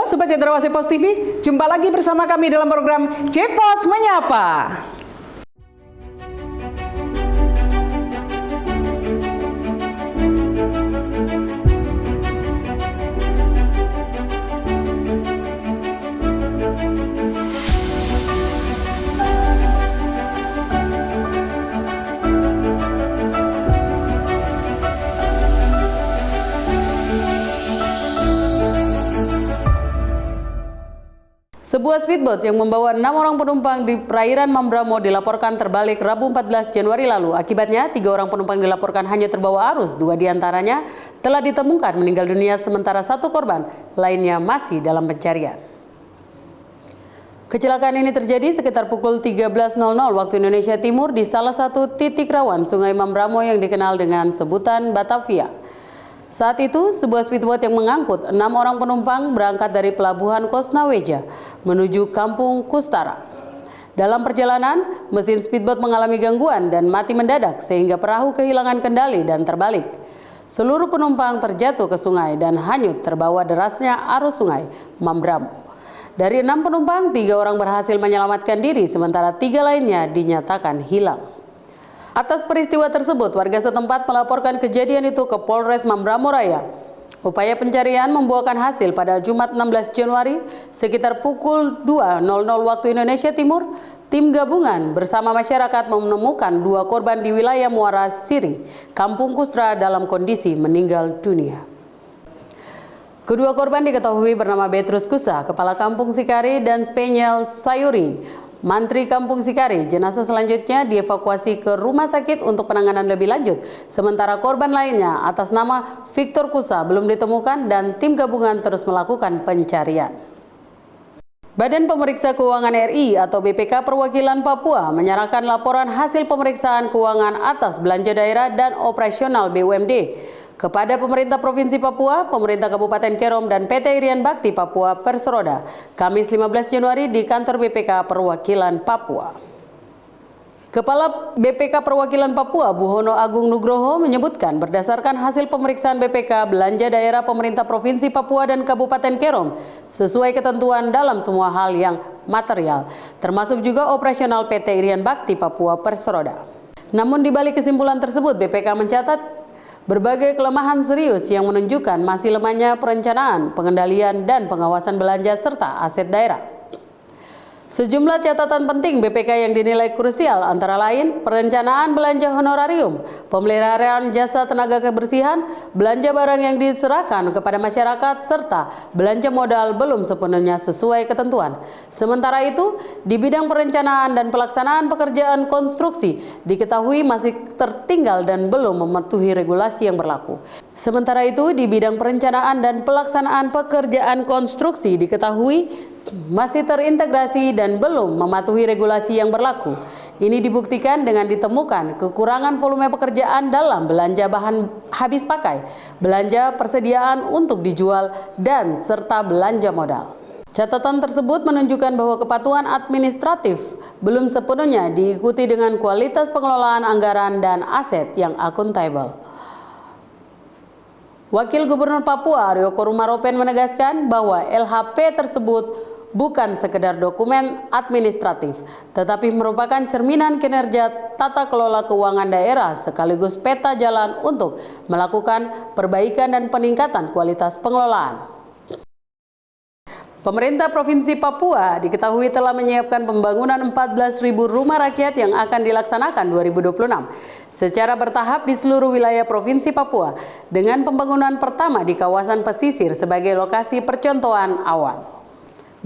Sobat Cendrawasih Pos TV, jumpa lagi bersama kami dalam program Cepos Menyapa. Sebuah speedboat yang membawa 6 orang penumpang di perairan Mambramo dilaporkan terbalik Rabu 14 Januari lalu. Akibatnya, 3 orang penumpang dilaporkan hanya terbawa arus. 2 diantaranya telah ditemukan meninggal dunia, sementara 1 korban lainnya masih dalam pencarian. Kecelakaan ini terjadi sekitar pukul 13.00 waktu Indonesia Timur di salah satu titik rawan Sungai Mambramo yang dikenal dengan sebutan Batavia. Saat itu, sebuah speedboat yang mengangkut 6 orang penumpang berangkat dari Pelabuhan Kosnaweja menuju Kampung Kustara. Dalam perjalanan, mesin speedboat mengalami gangguan dan mati mendadak sehingga perahu kehilangan kendali dan terbalik. Seluruh penumpang terjatuh ke sungai dan hanyut terbawa derasnya arus sungai Mambramo. Dari 6 penumpang, 3 orang berhasil menyelamatkan diri, sementara 3 lainnya dinyatakan hilang. Atas peristiwa tersebut, warga setempat melaporkan kejadian itu ke Polres Mambramo Raya. Upaya pencarian membuahkan hasil pada Jumat 16 Januari sekitar pukul 2.00 waktu Indonesia Timur. Tim gabungan bersama masyarakat menemukan 2 korban di wilayah Muara Siri, Kampung Kustara dalam kondisi meninggal dunia. Kedua korban diketahui bernama Petrus Kusa, Kepala Kampung Sikari, dan Speniel Sayuri, Mantri Kampung Sikari. Jenazah selanjutnya dievakuasi ke rumah sakit untuk penanganan lebih lanjut. Sementara korban lainnya atas nama Victor Kusa belum ditemukan dan tim gabungan terus melakukan pencarian. Badan Pemeriksa Keuangan RI atau BPK Perwakilan Papua menyerahkan laporan hasil pemeriksaan keuangan atas belanja daerah dan operasional BUMD kepada pemerintah Provinsi Papua, pemerintah Kabupaten Kerom, dan PT Irian Bakti Papua Perseroda, Kamis 15 Januari di kantor BPK Perwakilan Papua. Kepala BPK Perwakilan Papua, Buhono Agung Nugroho, menyebutkan berdasarkan hasil pemeriksaan BPK, belanja daerah pemerintah Provinsi Papua dan Kabupaten Kerom sesuai ketentuan dalam semua hal yang material, termasuk juga operasional PT Irian Bakti Papua Perseroda. Namun di balik kesimpulan tersebut, BPK mencatat berbagai kelemahan serius yang menunjukkan masih lemahnya perencanaan, pengendalian, dan pengawasan belanja serta aset daerah. Sejumlah catatan penting BPK yang dinilai krusial antara lain perencanaan belanja honorarium, pemeliharaan jasa tenaga kebersihan, belanja barang yang diserahkan kepada masyarakat, serta belanja modal belum sepenuhnya sesuai ketentuan. Sementara itu, di bidang perencanaan dan pelaksanaan pekerjaan konstruksi diketahui masih tertinggal dan belum mematuhi regulasi yang berlaku. Sementara itu, di bidang perencanaan dan pelaksanaan pekerjaan konstruksi diketahui masih terintegrasi dan belum mematuhi regulasi yang berlaku. Ini dibuktikan dengan ditemukan kekurangan volume pekerjaan dalam belanja bahan habis pakai, belanja persediaan untuk dijual, dan serta belanja modal. Catatan tersebut menunjukkan bahwa kepatuhan administratif belum sepenuhnya diikuti dengan kualitas pengelolaan anggaran dan aset yang akuntabel. Wakil Gubernur Papua Aryo Korumaropen menegaskan bahwa LHP tersebut bukan sekedar dokumen administratif, tetapi merupakan cerminan kinerja tata kelola keuangan daerah sekaligus peta jalan untuk melakukan perbaikan dan peningkatan kualitas pengelolaan. Pemerintah Provinsi Papua diketahui telah menyiapkan pembangunan 14.000 rumah rakyat yang akan dilaksanakan 2026 secara bertahap di seluruh wilayah Provinsi Papua, dengan pembangunan pertama di kawasan pesisir sebagai lokasi percontohan awal.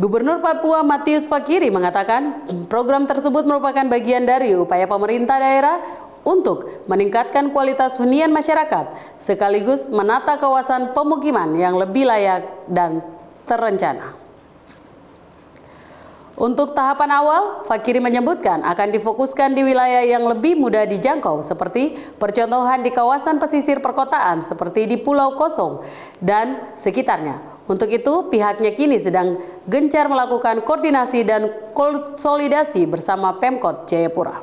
Gubernur Papua Matius Fakiri mengatakan program tersebut merupakan bagian dari upaya pemerintah daerah untuk meningkatkan kualitas hunian masyarakat sekaligus menata kawasan pemukiman yang lebih layak dan terencana. Untuk tahapan awal, Fakiri menyebutkan akan difokuskan di wilayah yang lebih mudah dijangkau seperti percontohan di kawasan pesisir perkotaan seperti di Pulau Kosong dan sekitarnya. Untuk itu, pihaknya kini sedang gencar melakukan koordinasi dan konsolidasi bersama Pemkot Jayapura.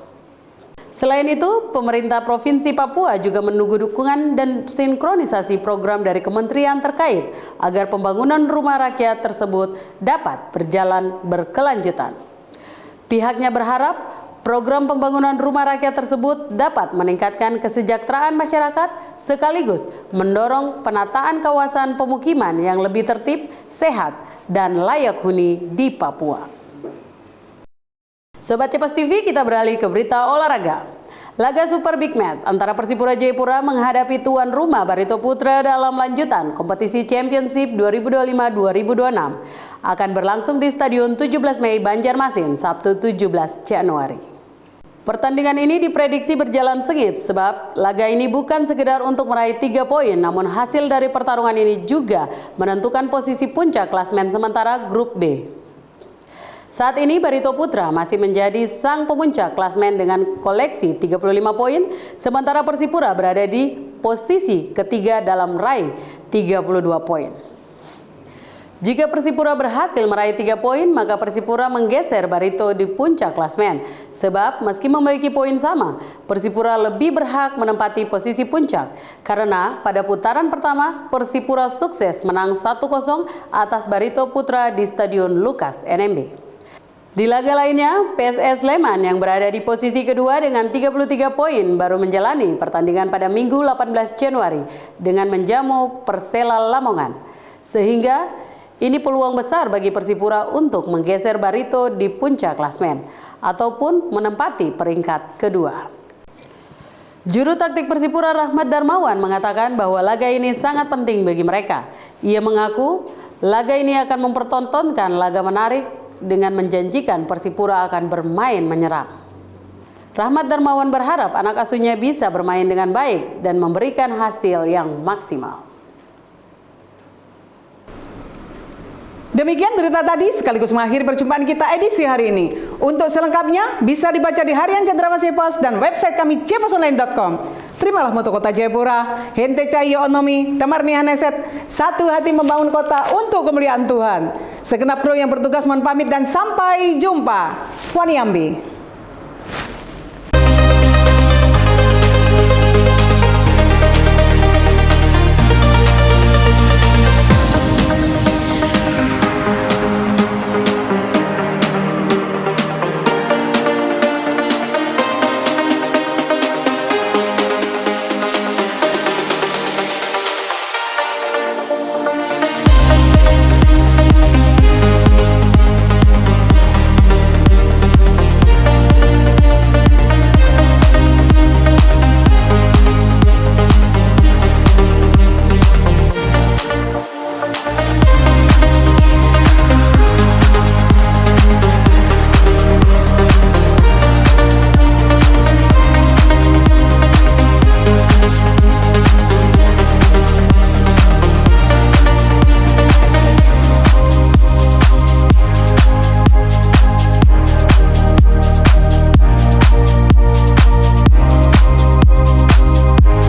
Selain itu, pemerintah Provinsi Papua juga menunggu dukungan dan sinkronisasi program dari kementerian terkait agar pembangunan rumah rakyat tersebut dapat berjalan berkelanjutan. Pihaknya berharap program pembangunan rumah rakyat tersebut dapat meningkatkan kesejahteraan masyarakat sekaligus mendorong penataan kawasan pemukiman yang lebih tertib, sehat, dan layak huni di Papua. Sobat Cepas TV, kita beralih ke berita olahraga. Laga Super Big Match antara Persipura Jayapura menghadapi tuan rumah Barito Putra dalam lanjutan kompetisi Championship 2025-2026 akan berlangsung di Stadion 17 Mei Banjarmasin, Sabtu 17 Januari. Pertandingan ini diprediksi berjalan sengit sebab laga ini bukan sekedar untuk meraih 3 poin, namun hasil dari pertarungan ini juga menentukan posisi puncak klasmen sementara grup B. Saat ini Barito Putra masih menjadi sang pemuncak klasmen dengan koleksi 35 poin, sementara Persipura berada di posisi ketiga dalam raih 32 poin. Jika Persipura berhasil meraih 3 poin, maka Persipura menggeser Barito di puncak klasmen. Sebab meski memiliki poin sama, Persipura lebih berhak menempati posisi puncak. Karena pada putaran pertama, Persipura sukses menang 1-0 atas Barito Putra di Stadion Lukas NMB. Di laga lainnya, PSS Sleman yang berada di posisi kedua dengan 33 poin baru menjalani pertandingan pada Minggu 18 Januari dengan menjamu Persela Lamongan. Sehingga ini peluang besar bagi Persipura untuk menggeser Barito di puncak klasmen ataupun menempati peringkat kedua. Juru taktik Persipura Rahmat Darmawan mengatakan bahwa laga ini sangat penting bagi mereka. Ia mengaku laga ini akan mempertontonkan laga menarik dengan menjanjikan Persipura akan bermain menyerang. Rahmat Darmawan berharap anak asuhnya bisa bermain dengan baik dan memberikan hasil yang maksimal. Demikian berita tadi sekaligus mengakhiri perjumpaan kita edisi hari ini. Untuk selengkapnya bisa dibaca di Harian Cendrawasih Pos dan website kami ceposonline.com. Terimalah moto kota Jayapura, Hente Cahyo Onomi, Tamarni Haneset, satu hati membangun kota untuk kemuliaan Tuhan. Segenap kru yang bertugas mohon pamit dan sampai jumpa. Wani Ambi.